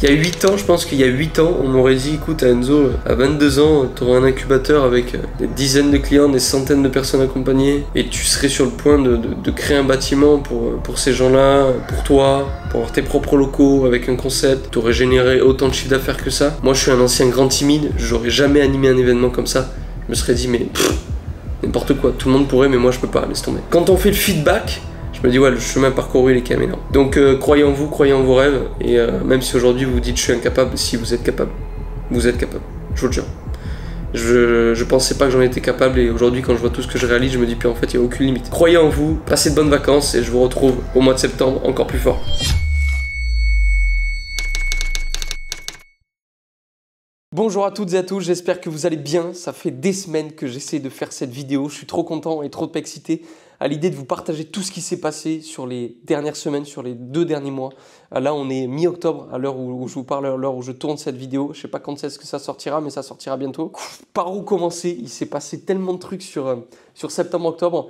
Il y a 8 ans, je pense qu'il y a 8 ans, on m'aurait dit, écoute Enzo, à 22 ans, tu auras un incubateur avec des dizaines de clients, des centaines de personnes accompagnées, et tu serais sur le point de créer un bâtiment pour ces gens-là, pour toi, pour avoir tes propres locaux avec un concept, tu aurais généré autant de chiffre d'affaires que ça. Moi, je suis un ancien grand timide, j'aurais jamais animé un événement comme ça. Je me serais dit, mais n'importe quoi, tout le monde pourrait, mais moi je peux pas, laisse tomber. Quand on fait le feedback, je me dis, ouais, le chemin parcouru il est quand même énorme. Donc croyez en vous, croyez en vos rêves, et même si aujourd'hui vous vous dites je suis incapable, si vous êtes capable, vous êtes capable, je vous le jure. Je pensais pas que j'en étais capable, et aujourd'hui quand je vois tout ce que je réalise, je me dis puis en fait il n'y a aucune limite. Croyez en vous, passez de bonnes vacances, et je vous retrouve au mois de septembre encore plus fort. Bonjour à toutes et à tous, j'espère que vous allez bien. Ça fait des semaines que j'essaie de faire cette vidéo. Je suis trop content et trop excité à l'idée de vous partager tout ce qui s'est passé sur les dernières semaines, sur les 2 derniers mois. Là, on est mi-octobre à l'heure où je vous parle, à l'heure où je tourne cette vidéo. Je ne sais pas quand est-ce que ça sortira, mais ça sortira bientôt. Par où commencer? Il s'est passé tellement de trucs sur septembre-octobre.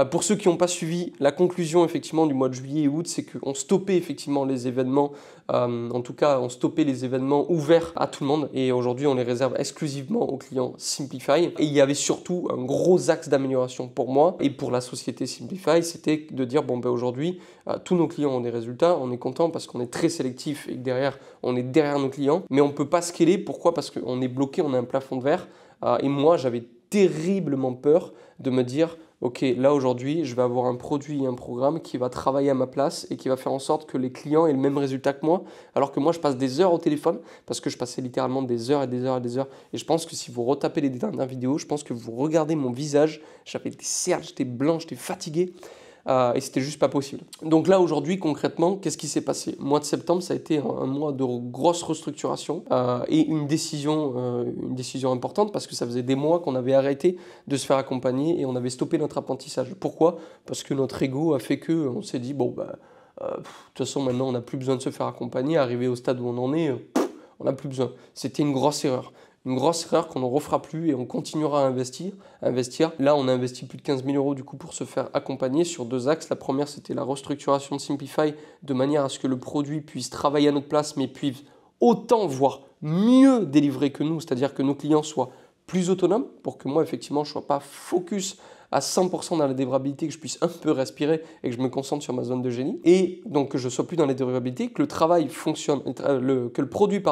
Pour ceux qui n'ont pas suivi, la conclusion effectivement du mois de juillet et août, c'est qu'on stoppait effectivement les événements, en tout cas on stoppait les événements ouverts à tout le monde, et aujourd'hui on les réserve exclusivement aux clients Simplify. Et il y avait surtout un gros axe d'amélioration pour moi et pour la société Simplify, c'était de dire bon ben aujourd'hui tous nos clients ont des résultats, on est content parce qu'on est très sélectif et que derrière on est derrière nos clients, mais on ne peut pas scaler. Pourquoi? Parce qu'on est bloqué, on a un plafond de verre, et moi j'avais terriblement peur de me dire ok, là aujourd'hui, je vais avoir un produit et un programme qui va travailler à ma place et qui va faire en sorte que les clients aient le même résultat que moi, alors que moi je passe des heures au téléphone, parce que je passais littéralement des heures et des heures et des heures. Et je pense que si vous retapez les dernières vidéos, je pense que vous regardez mon visage, j'avais des cernes, j'étais blanc, j'étais fatigué. Et c'était juste pas possible. Donc là aujourd'hui concrètement, qu'est-ce qui s'est passé? Mois de septembre, ça a été un mois de grosse restructuration et une décision importante, parce que ça faisait des mois qu'on avait arrêté de se faire accompagner et on avait stoppé notre apprentissage. Pourquoi? Parce que notre ego a fait que on s'est dit bon bah de toute façon maintenant on n'a plus besoin de se faire accompagner, arrivé au stade où on en est, on n'a plus besoin. C'était une grosse erreur. Une grosse erreur qu'on ne refera plus, et on continuera à investir. Là, on a investi plus de 15 000 € du coup pour se faire accompagner sur 2 axes. La première, c'était la restructuration de Simplify, de manière à ce que le produit puisse travailler à notre place, mais puisse autant, voire mieux délivrer que nous, c'est-à-dire que nos clients soient plus autonomes, pour que moi, effectivement, je ne sois pas focus à 100% dans la délivrabilité, que je puisse un peu respirer et que je me concentre sur ma zone de génie. Et donc que je ne sois plus dans la délivrabilité, que le travail fonctionne, que le produit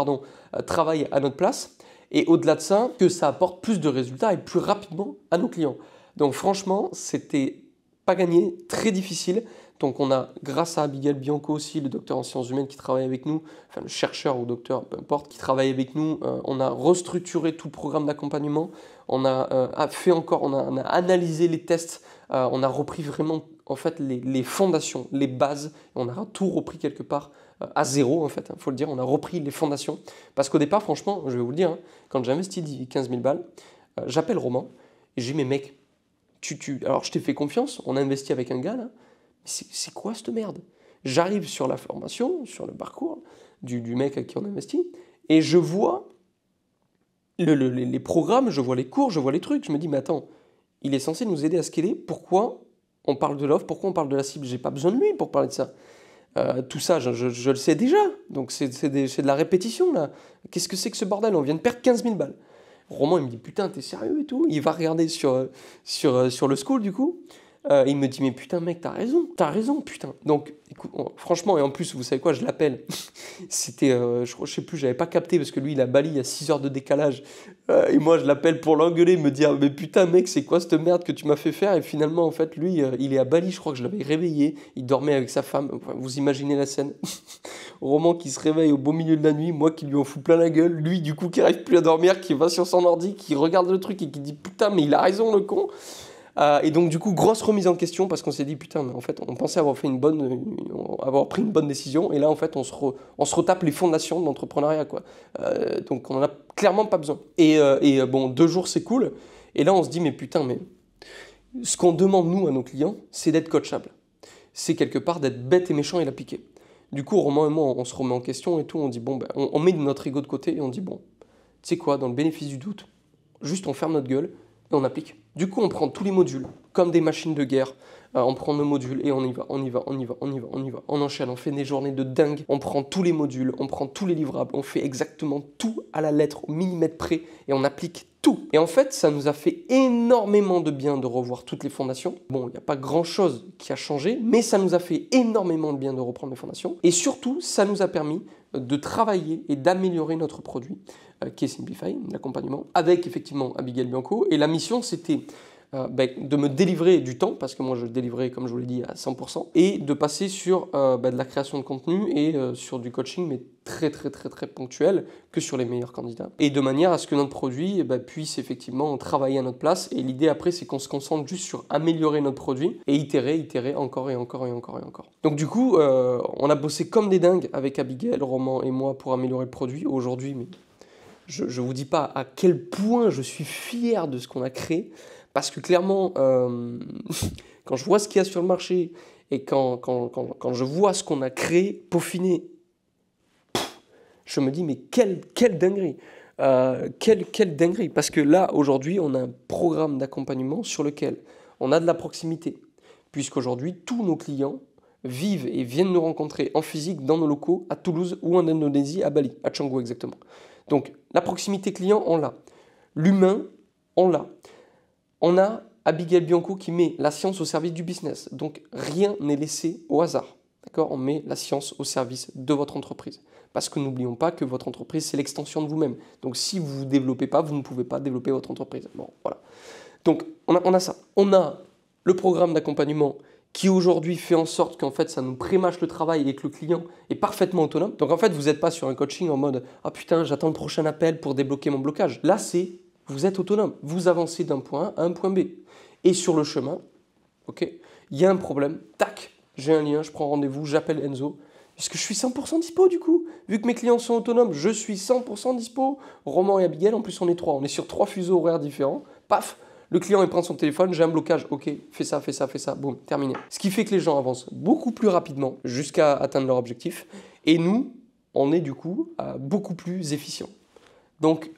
travaille à notre place. Et au-delà de ça, que ça apporte plus de résultats et plus rapidement à nos clients. Donc franchement, c'était pas gagné, très difficile. Donc on a, grâce à Abigail Bianco aussi, le docteur en sciences humaines qui travaille avec nous, enfin le chercheur ou docteur, peu importe, qui travaille avec nous, on a restructuré tout le programme d'accompagnement, on a analysé les tests, on a repris vraiment en fait les fondations, les bases, on a tout repris quelque part à zéro en fait, il faut le dire, on a repris les fondations. Parce qu'au départ, franchement, je vais vous le dire, hein, quand j'ai investi 15 000 balles, j'appelle Romain et j'ai dit mais mec, alors je t'ai fait confiance, on a investi avec un gars là, c'est quoi cette merde? J'arrive sur la formation, sur le parcours du mec à qui on investit, et je vois les programmes, je vois les cours, je vois les trucs, je me dis mais attends, il est censé nous aider à scaler, pourquoi on parle de l'offre, pourquoi on parle de la cible? J'ai pas besoin de lui pour parler de ça. Tout ça, je le sais déjà, donc c'est de la répétition là. Qu'est-ce que c'est que ce bordel? On vient de perdre 15 000 balles. Romain, il me dit putain, t'es sérieux et tout? Il va regarder sur le school du coup. Il me dit mais putain mec, t'as raison putain. Donc écoute, franchement, et en plus vous savez quoi, je l'appelle. C'était, je sais plus, j'avais pas capté parce que lui il a Bali, il y a 6 heures de décalage. Et moi je l'appelle pour l'engueuler, me dire mais putain mec, c'est quoi cette merde que tu m'as fait faire? Et finalement en fait lui il est à Bali, je crois que je l'avais réveillé, il dormait avec sa femme. Enfin, vous imaginez la scène. Roman qui se réveille au beau milieu de la nuit, moi qui lui en fous plein la gueule, lui du coup qui arrive plus à dormir, qui va sur son ordi, qui regarde le truc et qui dit putain mais il a raison le con. Et donc du coup grosse remise en question, parce qu'on s'est dit putain mais en fait on pensait avoir pris une bonne décision, et là en fait on se retape les fondations de l'entrepreneuriat quoi. Donc on en a clairement pas besoin. Et bon 2 jours c'est cool, et là on se dit mais putain mais ce qu'on demande nous à nos clients c'est d'être coachable, c'est quelque part d'être bête et méchant et la piquer. Du coup Romain et moi on se remet en question et tout, on dit bon ben, on met notre ego de côté et on dit bon tu sais quoi, dans le bénéfice du doute, juste on ferme notre gueule et on applique. Du coup, on prend tous les modules comme des machines de guerre. on prend nos modules et on y va, on y va, on y va, on y va, on y va. On enchaîne, on fait des journées de dingue, on prend tous les modules, on prend tous les livrables, on fait exactement tout à la lettre, au millimètre près, et on applique tout. Et en fait, ça nous a fait énormément de bien de revoir toutes les fondations. Bon, il n'y a pas grand-chose qui a changé, mais ça nous a fait énormément de bien de reprendre les fondations. Et surtout, ça nous a permis de travailler et d'améliorer notre produit, qui est Simplify, l'accompagnement, avec effectivement Abigail Bianco. Et la mission, c'était de me délivrer du temps, parce que moi je délivrais, comme je vous l'ai dit, à 100%, et de passer sur de la création de contenu et sur du coaching, mais très ponctuel, que sur les meilleurs candidats. Et de manière à ce que notre produit puisse effectivement travailler à notre place. Et l'idée après, c'est qu'on se concentre juste sur améliorer notre produit et itérer encore et encore et encore et encore. Donc du coup, on a bossé comme des dingues avec Abigail, Roman et moi pour améliorer le produit. Aujourd'hui, mais je ne vous dis pas à quel point je suis fier de ce qu'on a créé. Parce que clairement, quand je vois ce qu'il y a sur le marché et quand je vois ce qu'on a créé, peaufiné, je me dis mais quelle dinguerie, quelle dinguerie. Parce que là, aujourd'hui, on a un programme d'accompagnement sur lequel on a de la proximité. Puisqu'aujourd'hui, tous nos clients vivent et viennent nous rencontrer en physique dans nos locaux à Toulouse ou en Indonésie, à Bali, à Canggu exactement. Donc la proximité client, on l'a. L'humain, on l'a. On a Abigail Bianco qui met la science au service du business. Donc, rien n'est laissé au hasard. D'accord ? On met la science au service de votre entreprise. Parce que n'oublions pas que votre entreprise, c'est l'extension de vous-même. Donc, si vous ne vous développez pas, vous ne pouvez pas développer votre entreprise. Bon, voilà. Donc, on a ça. On a le programme d'accompagnement qui aujourd'hui fait en sorte qu'en fait, ça nous prémâche le travail et que le client est parfaitement autonome. Donc, en fait, vous n'êtes pas sur un coaching en mode « Ah putain, j'attends le prochain appel pour débloquer mon blocage ». Là, c'est... Vous êtes autonome, vous avancez d'un point A à un point B. Et sur le chemin, ok, il y a un problème, tac, j'ai un lien, je prends rendez-vous, j'appelle Enzo, puisque je suis 100% dispo du coup. Vu que mes clients sont autonomes, je suis 100% dispo. Roman et Abigail, en plus on est 3, on est sur 3 fuseaux horaires différents. Paf, le client il prend son téléphone, j'ai un blocage, ok, fais ça, boum, terminé. Ce qui fait que les gens avancent beaucoup plus rapidement jusqu'à atteindre leur objectif. Et nous, on est du coup beaucoup plus efficients. Donc,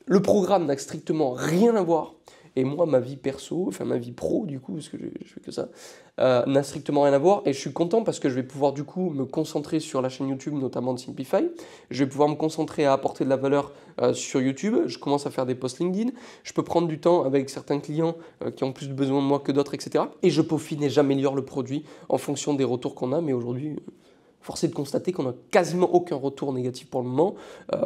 le programme n'a strictement rien à voir. Et moi, ma vie perso, enfin ma vie pro du coup, parce que je fais que ça, n'a strictement rien à voir. Et je suis content parce que je vais pouvoir du coup me concentrer sur la chaîne YouTube, notamment de Simplify. Je vais pouvoir me concentrer à apporter de la valeur sur YouTube. Je commence à faire des posts LinkedIn. Je peux prendre du temps avec certains clients qui ont plus de besoin de moi que d'autres, etc. Et je peaufine et j'améliore le produit en fonction des retours qu'on a. Mais aujourd'hui... Force est de constater qu'on n'a quasiment aucun retour négatif pour le moment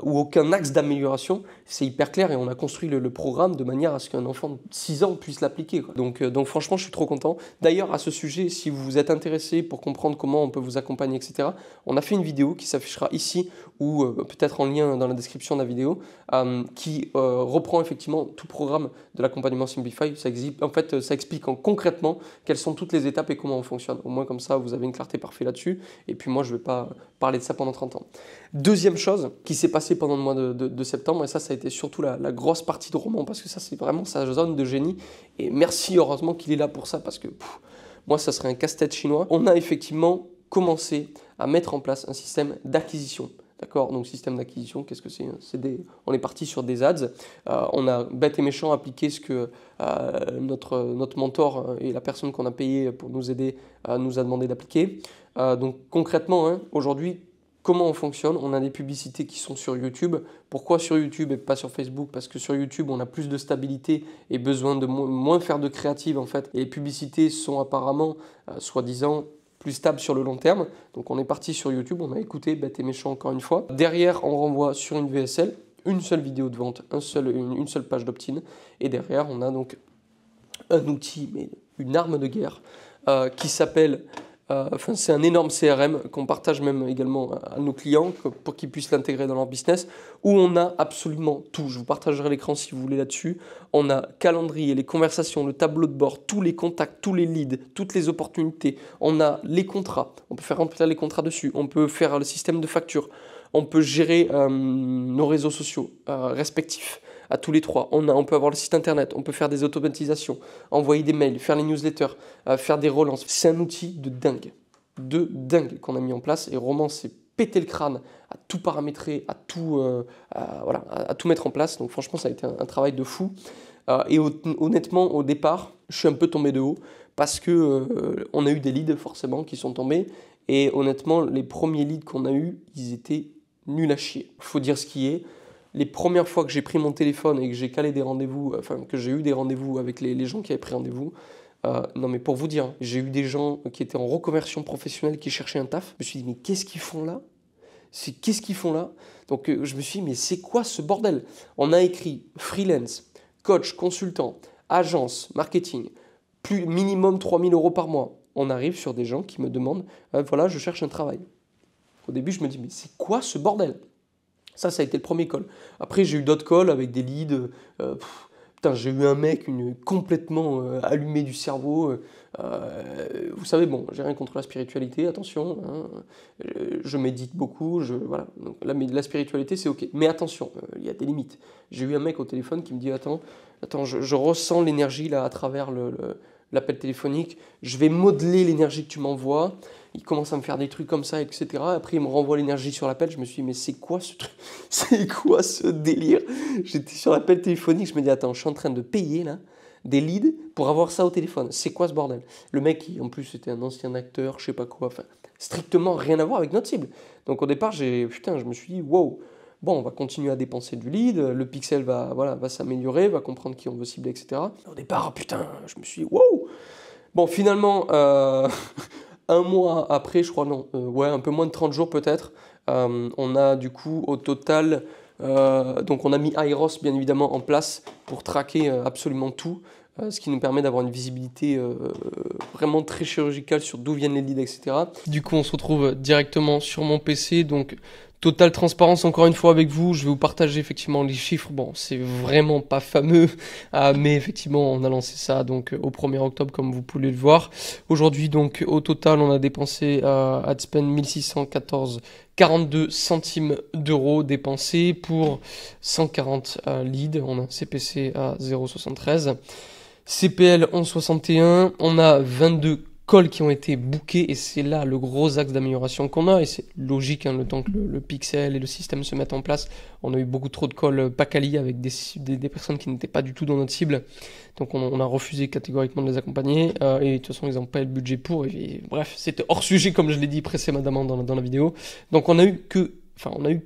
ou aucun axe d'amélioration. C'est hyper clair et on a construit le programme de manière à ce qu'un enfant de 6 ans puisse l'appliquer. Donc franchement, je suis trop content. D'ailleurs, à ce sujet, si vous êtes intéressé pour comprendre comment on peut vous accompagner, etc., on a fait une vidéo qui s'affichera ici ou peut-être en lien dans la description de la vidéo qui reprend effectivement tout programme de l'accompagnement Simplify. En fait, ça explique concrètement quelles sont toutes les étapes et comment on fonctionne. Au moins comme ça, vous avez une clarté parfaite là-dessus. Et puis moi, je ne vais pas parler de ça pendant 30 ans. Deuxième chose qui s'est passée pendant le mois de septembre, et ça a été surtout la grosse partie de Roman, parce que ça, c'est vraiment sa zone de génie. Et merci, heureusement qu'il est là pour ça, parce que moi, ça serait un casse-tête chinois. On a effectivement commencé à mettre en place un système d'acquisition. D'accord, donc système d'acquisition, qu'est-ce que c'est? On est parti sur des ads. On a bête et méchant appliqué ce que notre mentor et la personne qu'on a payé pour nous aider nous a demandé d'appliquer. Donc concrètement, aujourd'hui, comment on fonctionne? On a des publicités qui sont sur YouTube. Pourquoi sur YouTube et pas sur Facebook? Parce que sur YouTube, on a plus de stabilité et besoin de moins faire de créative en fait. Et les publicités sont apparemment, soi-disant, plus stable sur le long terme. Donc on est parti sur YouTube, on a écouté bête et méchant encore une fois. Derrière, on renvoie sur une VSL, une seule vidéo de vente, une seule page d'opt-in. Et derrière, on a donc un outil, mais une arme de guerre, qui s'appelle... c'est un énorme CRM qu'on partage même également à nos clients pour qu'ils puissent l'intégrer dans leur business, où on a absolument tout. Je vous partagerai l'écran si vous voulez là-dessus. On a calendrier, les conversations, le tableau de bord, tous les contacts, tous les leads, toutes les opportunités. On a les contrats, on peut faire remplir les contrats dessus, on peut faire le système de facture, on peut gérer nos réseaux sociaux respectifs. À tous les trois, on peut avoir le site internet, on peut faire des automatisations, envoyer des mails, faire les newsletters, faire des relances. C'est un outil de dingue qu'on a mis en place et Roman s'est pété le crâne à tout paramétrer, à tout mettre en place. Donc franchement, ça a été un travail de fou. Et honnêtement, au départ, je suis un peu tombé de haut parce que on a eu des leads forcément qui sont tombés et honnêtement, les premiers leads qu'on a eus, ils étaient nuls à chier. Il faut dire ce qui est. Les premières fois que j'ai pris mon téléphone et que j'ai calé des rendez-vous, enfin que j'ai eu des rendez-vous avec les gens qui avaient pris rendez-vous, non mais pour vous dire, j'ai eu des gens qui étaient en reconversion professionnelle qui cherchaient un taf. Je me suis dit mais qu'est-ce qu'ils font là? Qu'est-ce qu'ils font là? Donc je me suis dit mais c'est quoi ce bordel? On a écrit freelance, coach, consultant, agence, marketing, plus minimum 3 000 € par mois. On arrive sur des gens qui me demandent voilà je cherche un travail. Au début je me dis mais c'est quoi ce bordel? Ça a été le premier call. Après, j'ai eu d'autres calls avec des leads. Putain, j'ai eu un mec complètement allumé du cerveau. Vous savez, bon, j'ai rien contre la spiritualité, attention. Hein, je médite beaucoup, voilà. Donc, la spiritualité, c'est ok. Mais attention, il y a des limites. J'ai eu un mec au téléphone qui me dit, attends, je ressens l'énergie là à travers l'appel téléphonique. Je vais modeler l'énergie que tu m'envoies. Il commence à me faire des trucs comme ça, etc. Après, il me renvoie l'énergie sur l'appel. Je me suis dit, mais c'est quoi ce truc? C'est quoi ce délire? J'étais sur l'appel téléphonique. Je me dis, attends, je suis en train de payer là des leads pour avoir ça au téléphone. C'est quoi ce bordel? Le mec, qui en plus était un ancien acteur, je sais pas quoi. Enfin, strictement rien à voir avec notre cible. Donc au départ, je me suis dit, wow. Bon, on va continuer à dépenser du lead, le pixel va s'améliorer, va comprendre qui on veut cibler, etc. Au départ, putain, je me suis dit, wow. Bon, finalement, un mois après, je crois, non, ouais, un peu moins de 30 jours peut-être, on a du coup au total, donc on a mis Airos bien évidemment en place pour traquer absolument tout, ce qui nous permet d'avoir une visibilité vraiment très chirurgicale sur d'où viennent les leads, etc. Du coup, on se retrouve directement sur mon PC, donc totale transparence encore une fois avec vous, je vais vous partager effectivement les chiffres. Bon, c'est vraiment pas fameux, mais effectivement on a lancé ça donc au 1er octobre comme vous pouvez le voir. Aujourd'hui donc au total on a dépensé ad spend 1614,42 centimes d'euros dépensés pour 140 leads. On a un CPC à 0,73, CPL 11,61, on a 22 calls qui ont été bookés et c'est là le gros axe d'amélioration qu'on a et c'est logique hein, le temps que le pixel et le système se mettent en place. On a eu beaucoup trop de calls pas quali avec des personnes qui n'étaient pas du tout dans notre cible, donc on a refusé catégoriquement de les accompagner et de toute façon ils n'ont pas le budget pour et bref c'était hors sujet comme je l'ai dit précédemment dans la vidéo. Donc on a eu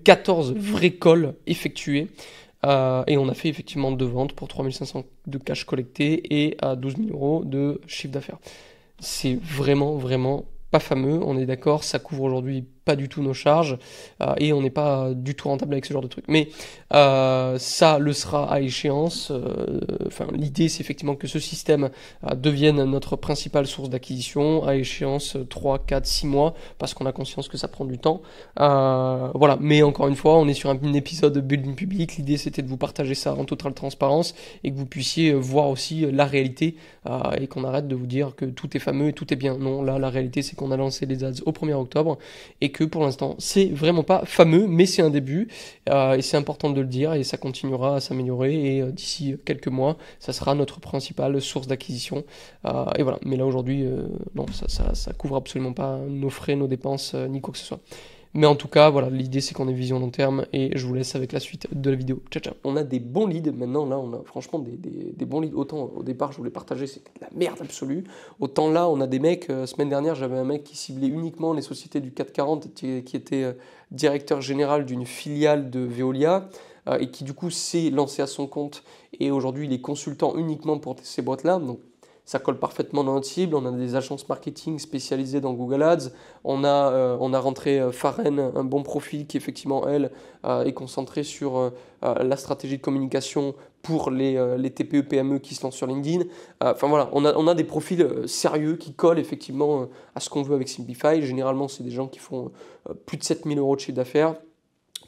14 vrais calls effectués. Et on a fait effectivement 2 ventes pour 3500 de cash collecté et à 12 000 € de chiffre d'affaires. C'est vraiment pas fameux, on est d'accord, ça couvre aujourd'hui pas du tout nos charges et on n'est pas du tout rentable avec ce genre de truc. Mais ça le sera à échéance. L'idée c'est effectivement que ce système devienne notre principale source d'acquisition à échéance 3, 4, 6 mois parce qu'on a conscience que ça prend du temps. Voilà, mais encore une fois, on est sur un épisode building public. L'idée c'était de vous partager ça en totale transparence et que vous puissiez voir aussi la réalité et qu'on arrête de vous dire que tout est fameux et tout est bien. Non, là la réalité c'est qu'on a lancé les ads au 1er octobre et que pour l'instant c'est vraiment pas fameux mais c'est un début et c'est important de le dire et ça continuera à s'améliorer et d'ici quelques mois ça sera notre principale source d'acquisition et voilà. Mais là aujourd'hui non, ça couvre absolument pas nos frais, nos dépenses ni quoi que ce soit. Mais en tout cas, voilà, l'idée c'est qu'on ait vision long terme et je vous laisse avec la suite de la vidéo. Ciao, ciao. On a des bons leads maintenant, là on a franchement des bons leads. Autant au départ je voulais partager, c'était de la merde absolue. Autant là on a des mecs, semaine dernière j'avais un mec qui ciblait uniquement les sociétés du 440 qui était directeur général d'une filiale de Veolia et qui du coup s'est lancé à son compte et aujourd'hui il est consultant uniquement pour ces boîtes-là. Donc ça colle parfaitement dans notre cible. On a des agences marketing spécialisées dans Google Ads. On a rentré Faren, un bon profil qui effectivement, elle, est concentrée sur la stratégie de communication pour les TPE, PME qui se lancent sur LinkedIn. Enfin voilà, on a des profils sérieux qui collent effectivement à ce qu'on veut avec Simplify. Généralement, c'est des gens qui font plus de 7 000 € de chiffre d'affaires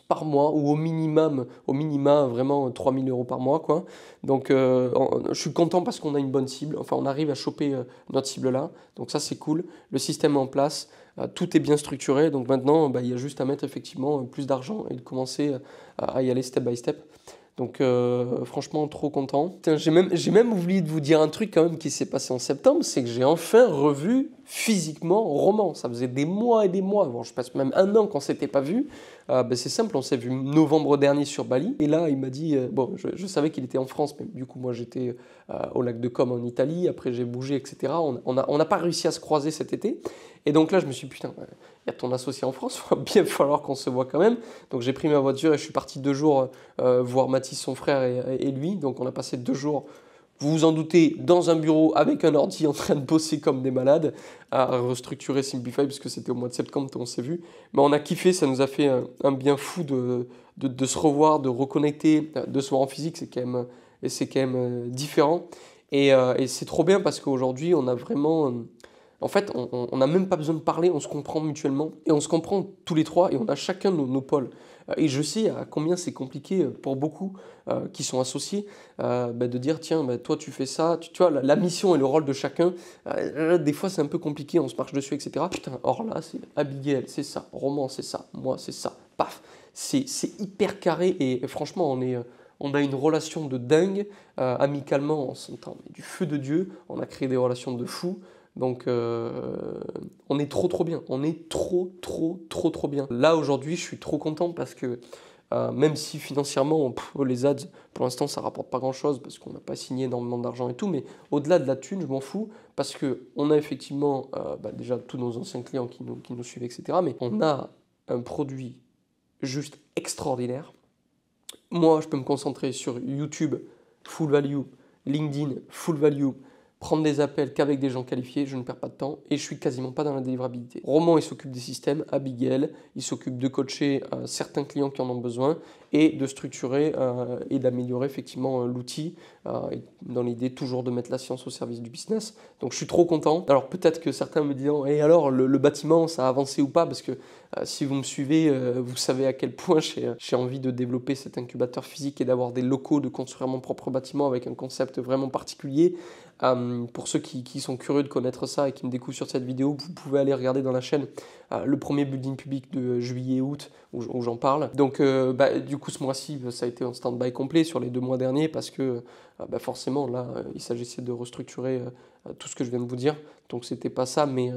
par mois ou au minima vraiment 3 000 € par mois quoi. Donc je suis content parce qu'on a une bonne cible, enfin on arrive à choper notre cible là, donc ça c'est cool, le système est en place, tout est bien structuré, donc maintenant il y a juste à mettre effectivement plus d'argent et de commencer à y aller step by step. Donc franchement, trop content. J'ai même oublié de vous dire un truc quand même qui s'est passé en septembre, c'est que j'ai enfin revu physiquement Roman. Ça faisait des mois et des mois, bon, je passe même un an qu'on ne s'était pas vu. C'est simple, on s'est vu novembre dernier sur Bali. Et là, il m'a dit, bon, je savais qu'il était en France, mais du coup, moi j'étais au lac de Comme en Italie, après j'ai bougé, etc. On n'a pas réussi à se croiser cet été. Et donc là, je me suis dit, putain, il y a ton associé en France, il va bien falloir qu'on se voit quand même. Donc j'ai pris ma voiture et je suis parti 2 jours voir Mathis, son frère et lui. Donc on a passé 2 jours, vous vous en doutez, dans un bureau avec un ordi en train de bosser comme des malades à restructurer Simplify, puisque c'était au mois de septembre qu'on s'est vu. Mais on a kiffé, ça nous a fait un bien fou de se revoir, de reconnecter, de se voir en physique, c'est quand même différent. Et c'est trop bien parce qu'aujourd'hui, on a vraiment... En fait, on n'a même pas besoin de parler, on se comprend mutuellement et on se comprend tous les trois et on a chacun nos pôles. Et je sais à combien c'est compliqué pour beaucoup qui sont associés de dire tiens, toi tu fais ça, tu vois, la mission et le rôle de chacun, des fois c'est un peu compliqué, on se marche dessus, etc. Putain, or là, c'est Abigail, c'est ça, Roman, c'est ça, moi, c'est ça, paf. C'est hyper carré et franchement, on a une relation de dingue, amicalement, on s'entend du feu de Dieu, on a créé des relations de fou. Donc on est trop bien, on est trop bien. Là aujourd'hui je suis trop content parce que même si financièrement les ads pour l'instant ça rapporte pas grand chose parce qu'on n'a pas signé énormément d'argent et tout, mais au-delà de la thune je m'en fous parce qu'on a effectivement déjà tous nos anciens clients qui nous suivent, etc. Mais on a un produit juste extraordinaire. Moi je peux me concentrer sur YouTube, full value, LinkedIn, full value, prendre des appels qu'avec des gens qualifiés, je ne perds pas de temps et je suis quasiment pas dans la délivrabilité. Roman, il s'occupe des systèmes, Abigail, il s'occupe de coacher certains clients qui en ont besoin et de structurer et d'améliorer effectivement l'outil dans l'idée toujours de mettre la science au service du business. Donc je suis trop content. Alors peut-être que certains me diront, et alors le bâtiment, ça a avancé ou pas? Parce que si vous me suivez, vous savez à quel point j'ai envie de développer cet incubateur physique et d'avoir des locaux, de construire mon propre bâtiment avec un concept vraiment particulier. Pour ceux qui sont curieux de connaître ça et qui me découvrent sur cette vidéo, vous pouvez aller regarder dans la chaîne le premier building public de juillet-août où j'en parle. Donc du coup ce mois-ci ça a été en stand-by complet sur les 2 mois derniers parce que forcément là il s'agissait de restructurer tout ce que je viens de vous dire. Donc c'était pas ça, mais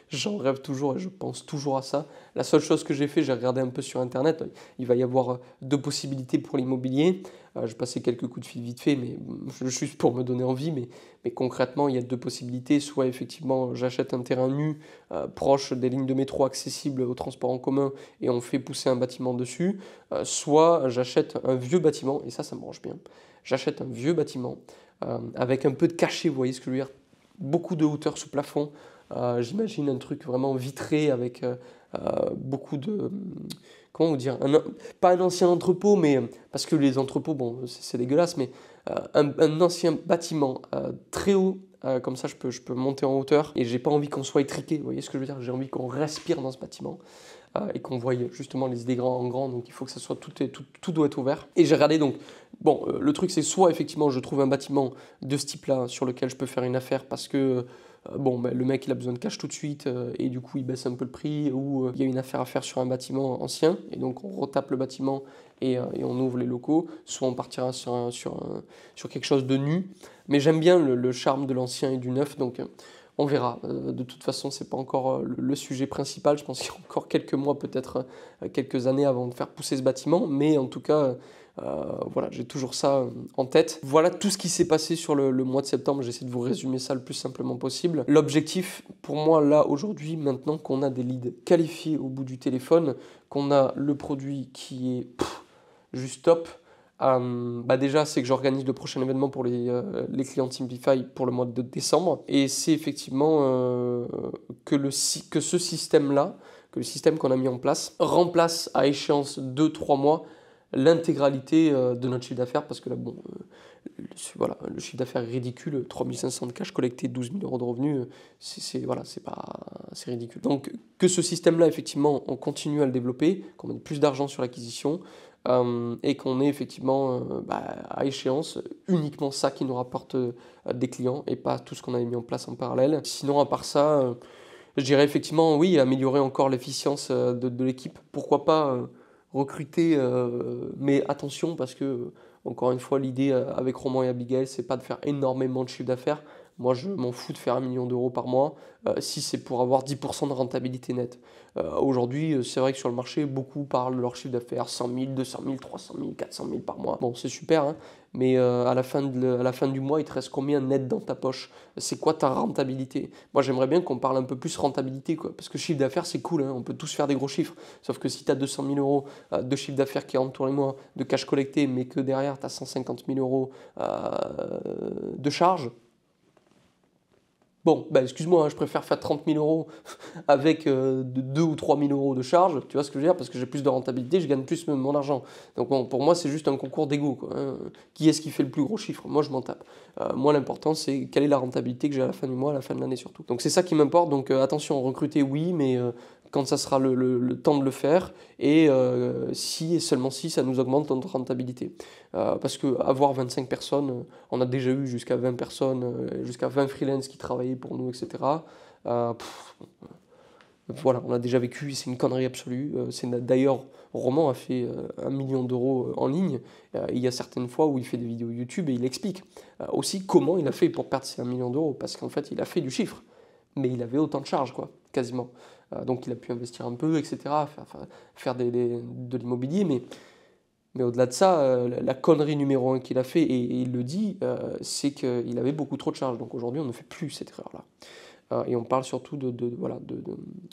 j'en rêve toujours et je pense toujours à ça. La seule chose que j'ai fait, j'ai regardé un peu sur internet, il va y avoir 2 possibilités pour l'immobilier. J'ai passé quelques coups de fil vite fait, mais juste pour me donner envie. Mais concrètement, il y a 2 possibilités. Soit effectivement, j'achète un terrain nu proche des lignes de métro accessibles au transport en commun et on fait pousser un bâtiment dessus. Soit j'achète un vieux bâtiment, et ça me range bien. J'achète un vieux bâtiment avec un peu de cachet, vous voyez ce que je veux dire? Beaucoup de hauteur sous plafond. J'imagine un truc vraiment vitré avec beaucoup de... Comment vous dire? Pas un ancien entrepôt, mais parce que les entrepôts, bon, c'est dégueulasse, mais un ancien bâtiment très haut, comme ça je peux monter en hauteur et j'ai pas envie qu'on soit étriqué, vous voyez ce que je veux dire? J'ai envie qu'on respire dans ce bâtiment et qu'on voie justement les idées grands en grand, donc il faut que ça soit tout doit être ouvert. Et j'ai regardé donc, bon, le truc c'est soit effectivement je trouve un bâtiment de ce type-là sur lequel je peux faire une affaire parce que le mec il a besoin de cash tout de suite et du coup il baisse un peu le prix, ou il y a une affaire à faire sur un bâtiment ancien et donc on retape le bâtiment et on ouvre les locaux, soit on partira sur quelque chose de nu, mais j'aime bien le charme de l'ancien et du neuf, donc on verra. De toute façon c'est pas encore le sujet principal, je pense qu'il y a encore quelques mois, peut-être quelques années avant de faire pousser ce bâtiment, mais en tout cas voilà, j'ai toujours ça en tête. Voilà tout ce qui s'est passé sur le mois de septembre. J'essaie de vous résumer ça le plus simplement possible. L'objectif pour moi là aujourd'hui, maintenant qu'on a des leads qualifiés au bout du téléphone, qu'on a le produit qui est juste top, déjà c'est que j'organise le prochain événement pour les clients de Simplify pour le mois de décembre, et c'est effectivement que ce système-là, que le système qu'on a mis en place, remplace à échéance 2-3 mois l'intégralité de notre chiffre d'affaires, parce que là, bon, voilà, le chiffre d'affaires est ridicule, 3500 de cash collecté, 12 000 euros de revenus, c'est ridicule. Donc, que ce système-là, effectivement, on continue à le développer, qu'on mette plus d'argent sur l'acquisition, et qu'on ait effectivement, à échéance, uniquement ça qui nous rapporte des clients, et pas tout ce qu'on avait mis en place en parallèle. Sinon, à part ça, je dirais effectivement, oui, améliorer encore l'efficience de l'équipe. Pourquoi pas recruter, mais attention parce que, encore une fois, l'idée avec Roman et Abigail, c'est pas de faire énormément de chiffre d'affaires. Moi, je m'en fous de faire 1 million d'euros par mois si c'est pour avoir 10% de rentabilité nette. Aujourd'hui, c'est vrai que sur le marché, beaucoup parlent de leur chiffre d'affaires 100 000, 200 000, 300 000, 400 000 par mois. Bon, c'est super, hein, mais à la fin du mois, il te reste combien net dans ta poche? C'est quoi ta rentabilité? Moi, j'aimerais bien qu'on parle un peu plus rentabilité, quoi, parce que chiffre d'affaires, c'est cool, hein, on peut tous faire des gros chiffres. Sauf que si tu as 200 000 euros de chiffre d'affaires qui rentrent tous les mois, de cash collecté, mais que derrière, tu as 150 000 euros de charges, bon, bah excuse-moi, hein, je préfère faire 30 000 euros avec 2 ou 3 000 euros de charge, tu vois ce que je veux dire, parce que j'ai plus de rentabilité, je gagne plus mon argent. Donc bon, pour moi, c'est juste un concours d'ego, quoi, hein. Qui est-ce qui fait le plus gros chiffre? Moi, je m'en tape. Moi, l'important, c'est quelle est la rentabilité que j'ai à la fin du mois, à la fin de l'année surtout. Donc c'est ça qui m'importe, donc attention, recruter, oui, mais quand ça sera le temps de le faire, et si et seulement si ça nous augmente notre rentabilité. Parce qu'avoir 25 personnes, on a déjà eu jusqu'à 20 personnes, jusqu'à 20 freelances qui travaillaient pour nous, etc. Voilà, on a déjà vécu, c'est une connerie absolue. D'ailleurs, Roman a fait 1 million d'euros en ligne. Il y a certaines fois où il fait des vidéos YouTube et il explique aussi comment il a fait pour perdre ces 1 million d'euros. Parce qu'en fait, il a fait du chiffre, mais il avait autant de charges, quoi, quasiment. Donc il a pu investir un peu, etc., faire de l'immobilier, mais au-delà de ça, la connerie numéro un qu'il a fait, et il le dit, c'est qu'il avait beaucoup trop de charges. Donc aujourd'hui, on ne fait plus cette erreur-là. Et on parle surtout voilà,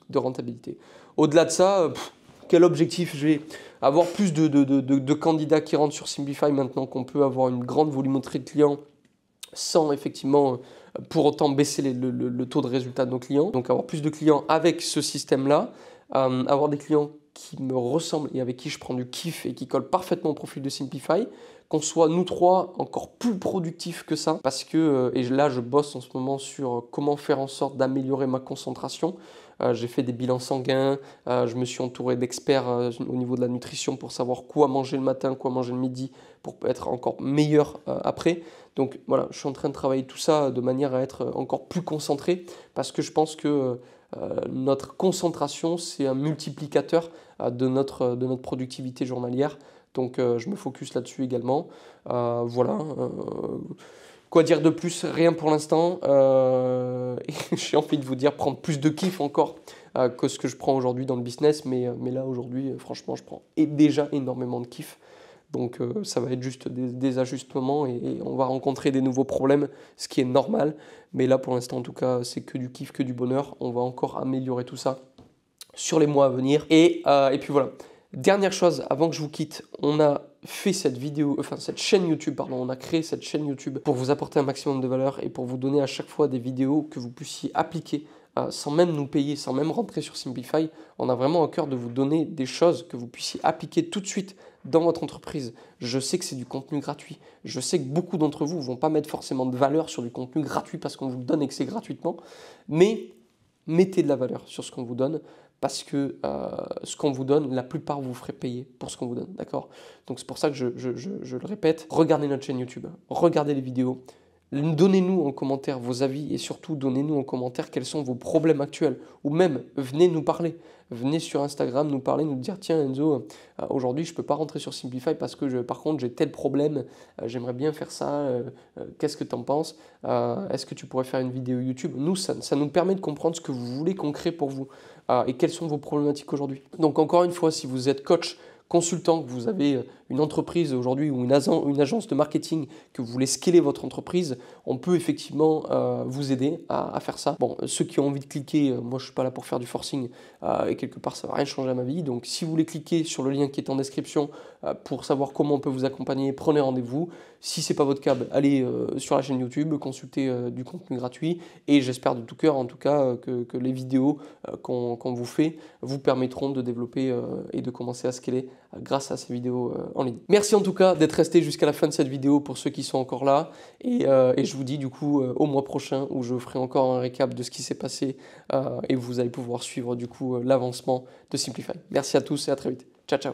de rentabilité. Au-delà de ça, quel objectif j'ai? Avoir plus de candidats qui rentrent sur Simplify maintenant qu'on peut avoir une grande volumétrie de clients sans effectivement pour autant baisser le taux de résultat de nos clients. Donc avoir plus de clients avec ce système-là, avoir des clients qui me ressemblent et avec qui je prends du kiff et qui collent parfaitement au profil de Simplify, qu'on soit nous trois encore plus productifs que ça, parce que, et là je bosse en ce moment sur comment faire en sorte d'améliorer ma concentration. J'ai fait des bilans sanguins, je me suis entouré d'experts au niveau de la nutrition pour savoir quoi manger le matin, quoi manger le midi, pour être encore meilleur après. Donc voilà, je suis en train de travailler tout ça de manière à être encore plus concentré, parce que je pense que notre concentration, c'est un multiplicateur de notre productivité journalière. Donc je me focus là-dessus également. Voilà. Quoi dire de plus? Rien pour l'instant. J'ai envie de vous dire prendre plus de kiff encore que ce que je prends aujourd'hui dans le business. Mais là, aujourd'hui, franchement, je prends déjà énormément de kiff. Donc ça va être juste des ajustements et on va rencontrer des nouveaux problèmes, ce qui est normal. Mais là, pour l'instant, en tout cas, c'est que du kiff, que du bonheur. On va encore améliorer tout ça sur les mois à venir. Et puis voilà. Dernière chose, avant que je vous quitte, on a fait cette chaîne YouTube, pardon, on a créé cette chaîne YouTube pour vous apporter un maximum de valeur et pour vous donner à chaque fois des vidéos que vous puissiez appliquer sans même nous payer, sans même rentrer sur Simplify. On a vraiment à cœur de vous donner des choses que vous puissiez appliquer tout de suite dans votre entreprise. Je sais que c'est du contenu gratuit. Je sais que beaucoup d'entre vous ne vont pas mettre forcément de valeur sur du contenu gratuit parce qu'on vous le donne et que c'est gratuitement, mais mettez de la valeur sur ce qu'on vous donne, parce que ce qu'on vous donne, la plupart vous ferez payer pour ce qu'on vous donne, d'accord? Donc c'est pour ça que je le répète, regardez notre chaîne YouTube, regardez les vidéos, donnez-nous en commentaire vos avis et surtout donnez-nous en commentaire quels sont vos problèmes actuels, ou même venez nous parler, venez sur Instagram nous parler, nous dire tiens Enzo, aujourd'hui je ne peux pas rentrer sur Simplify parce que par contre j'ai tel problème, j'aimerais bien faire ça, qu'est-ce que tu en penses? Est-ce que tu pourrais faire une vidéo YouTube? Nous, ça nous permet de comprendre ce que vous voulez qu'on crée pour vous et quelles sont vos problématiques aujourd'hui. Donc encore une fois, si vous êtes coach, consultant, que vous avez une entreprise aujourd'hui ou une agence de marketing, que vous voulez scaler votre entreprise, on peut effectivement vous aider à faire ça. Bon, ceux qui ont envie de cliquer, moi je ne suis pas là pour faire du forcing et quelque part ça ne va rien changer à ma vie. Donc si vous voulez cliquer sur le lien qui est en description pour savoir comment on peut vous accompagner, prenez rendez-vous. Si ce n'est pas votre cas, allez sur la chaîne YouTube, consultez du contenu gratuit et j'espère de tout cœur en tout cas que les vidéos qu'on vous fait vous permettront de développer et de commencer à scaler grâce à ces vidéos en ligne. Merci en tout cas d'être resté jusqu'à la fin de cette vidéo pour ceux qui sont encore là et je vous dis du coup au mois prochain où je ferai encore un récap de ce qui s'est passé et vous allez pouvoir suivre du coup l'avancement de Simplify. Merci à tous et à très vite. Ciao ciao.